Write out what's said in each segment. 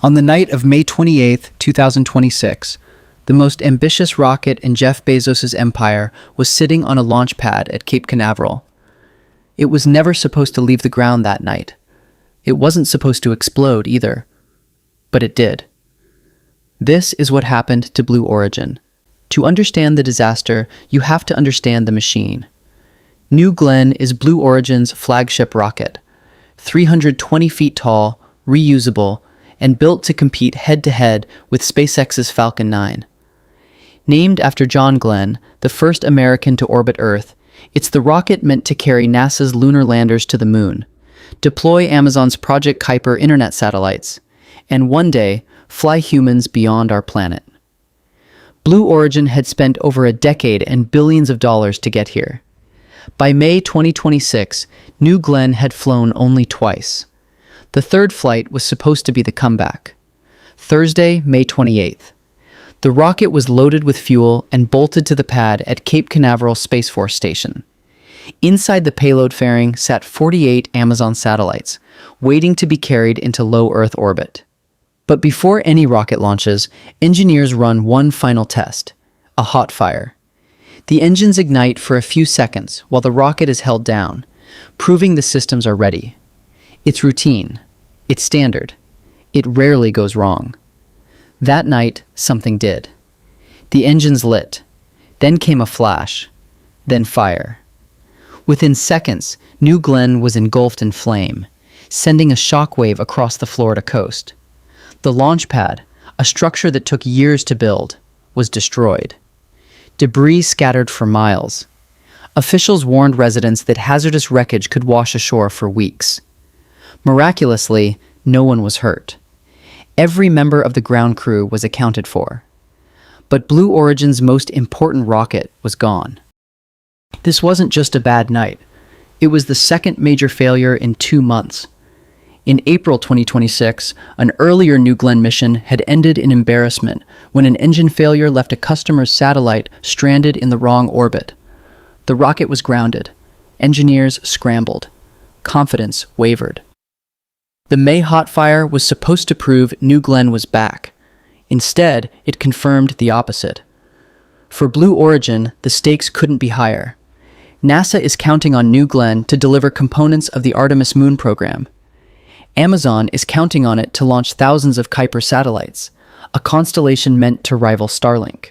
On the night of May 28, 2026, the most ambitious rocket in Jeff Bezos' empire was sitting on a launch pad at Cape Canaveral. It was never supposed to leave the ground that night. It wasn't supposed to explode either. But it did. This is what happened to Blue Origin. To understand the disaster, you have to understand the machine. New Glenn is Blue Origin's flagship rocket, 320 feet tall, reusable, and built to compete head-to-head with SpaceX's Falcon 9. Named after John Glenn, the first American to orbit Earth, it's the rocket meant to carry NASA's lunar landers to the moon, deploy Amazon's Project Kuiper internet satellites, and one day fly humans beyond our planet. Blue Origin had spent over a decade and billions of dollars to get here. By May 2026, New Glenn had flown only twice. The third flight was supposed to be the comeback. Thursday, May 28th. The rocket was loaded with fuel and bolted to the pad at Cape Canaveral Space Force Station. Inside the payload fairing sat 48 Amazon satellites, waiting to be carried into low Earth orbit. But before any rocket launches, engineers run one final test, a hot fire. The engines ignite for a few seconds while the rocket is held down, proving the systems are ready. It's routine. It's standard. It rarely goes wrong. That night, something did. The engines lit. Then came a flash. Then fire. Within seconds, New Glenn was engulfed in flame, sending a shockwave across the Florida coast. The launch pad, a structure that took years to build, was destroyed. Debris scattered for miles. Officials warned residents that hazardous wreckage could wash ashore for weeks. Miraculously, no one was hurt. Every member of the ground crew was accounted for. But Blue Origin's most important rocket was gone. This wasn't just a bad night. It was the second major failure in 2 months. In April 2026, an earlier New Glenn mission had ended in embarrassment when an engine failure left a customer's satellite stranded in the wrong orbit. The rocket was grounded. Engineers scrambled. Confidence wavered. The May hot fire was supposed to prove New Glenn was back. Instead, it confirmed the opposite. For Blue Origin, the stakes couldn't be higher. NASA is counting on New Glenn to deliver components of the Artemis moon program. Amazon is counting on it to launch thousands of Kuiper satellites, a constellation meant to rival Starlink.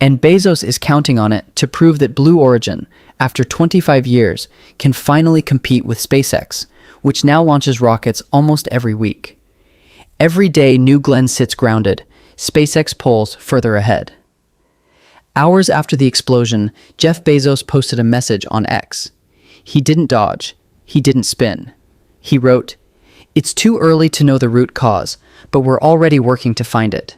And Bezos is counting on it to prove that Blue Origin, after 25 years, can finally compete with SpaceX, which now launches rockets almost every week. Every day New Glenn sits grounded, SpaceX pulls further ahead. Hours after the explosion, Jeff Bezos posted a message on X. He didn't dodge. He didn't spin. He wrote, "It's too early to know the root cause, but we're already working to find it.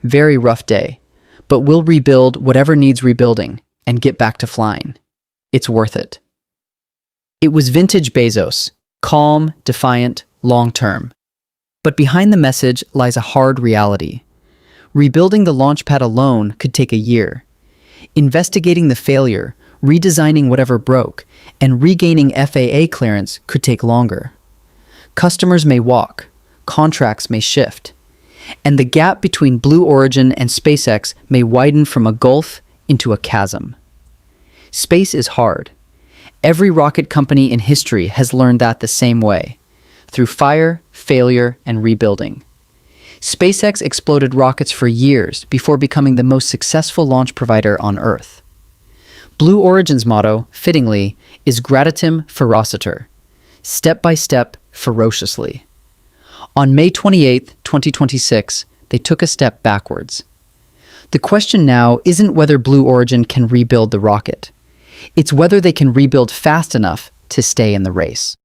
Very rough day, but we'll rebuild whatever needs rebuilding and get back to flying. It's worth it." It was vintage Bezos. Calm, defiant, long-term. But behind the message lies a hard reality. Rebuilding the launch pad alone could take a year. Investigating the failure, redesigning whatever broke, and regaining FAA clearance could take longer. Customers may walk, contracts may shift, and the gap between Blue Origin and SpaceX may widen from a gulf into a chasm. Space is hard. Every rocket company in history has learned that the same way, through fire, failure, and rebuilding. SpaceX exploded rockets for years before becoming the most successful launch provider on Earth. Blue Origin's motto, fittingly, is gradatim ferociter, step by step, ferociously. On May 28, 2026, they took a step backwards. The question now isn't whether Blue Origin can rebuild the rocket. It's whether they can rebuild fast enough to stay in the race.